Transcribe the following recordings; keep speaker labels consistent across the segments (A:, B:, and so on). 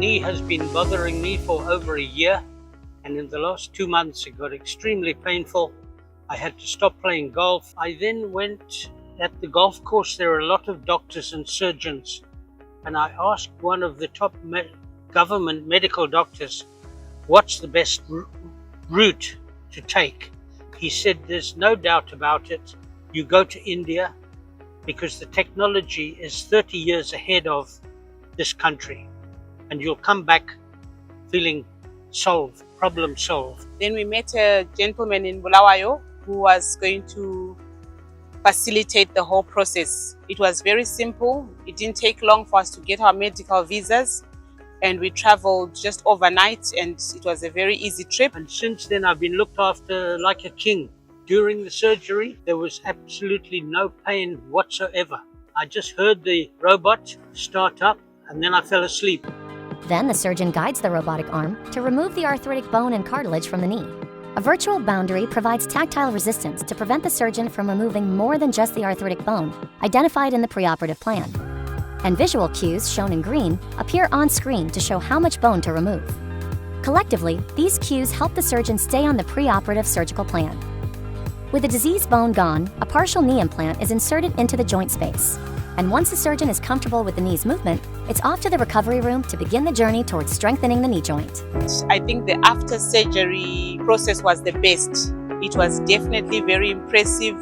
A: knee has been bothering me for over a year, and in the last 2 months it got extremely painful. I had to stop playing golf. I then went at the golf course. There are a lot of doctors and surgeons, and I asked one of the top government medical doctors, what's the best route to take? He said, there's no doubt about it. You go to India because the technology is 30 years ahead of this country, and you'll come back feeling solved, problem solved.
B: Then we met a gentleman in Bulawayo who was going to facilitate the whole process. It was very simple. It didn't take long for us to get our medical visas, and we traveled just overnight, and it was a very easy trip.
A: And since then I've been looked after like a king. During the surgery there was absolutely no pain whatsoever. I just heard the robot start up and then I fell asleep.
C: Then the surgeon guides the robotic arm to remove the arthritic bone and cartilage from the knee. A virtual boundary provides tactile resistance to prevent the surgeon from removing more than just the arthritic bone identified in the preoperative plan. And visual cues, shown in green, appear on screen to show how much bone to remove. Collectively, these cues help the surgeon stay on the preoperative surgical plan. With the diseased bone gone, a partial knee implant is inserted into the joint space. And once the surgeon is comfortable with the knee's movement, it's off to the recovery room to begin the journey towards strengthening the knee joint.
B: I think the after-surgery process was the best. It was definitely very impressive.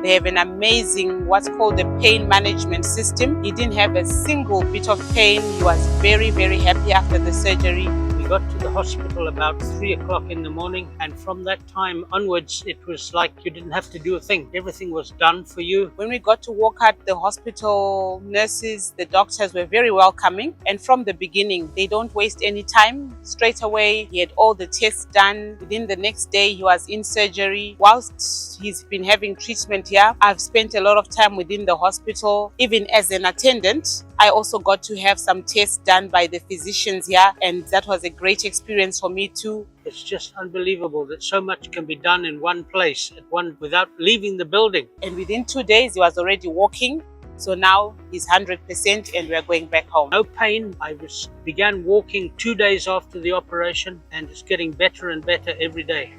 B: They have an amazing, what's called a pain management system. He didn't have a single bit of pain. He was very, very happy after the surgery.
A: We got to the hospital about 3 o'clock in the morning, and from that time onwards it was like you didn't have to do a thing. Everything was done for you.
B: When we got to Wockhardt, the hospital nurses, the doctors were very welcoming, and from the beginning they don't waste any time. Straight away he had all the tests done. Within the next day he was in surgery. Whilst he's been having treatment here, I've spent a lot of time within the hospital. Even as an attendant, I also got to have some tests done by the physicians here, and that was a great experience for me too.
A: It's just unbelievable that so much can be done in one place without leaving the building.
B: And within 2 days he was already walking. So now he's 100% and we're going back home.
A: No pain. I began walking 2 days after the operation, and it's getting better and better every day.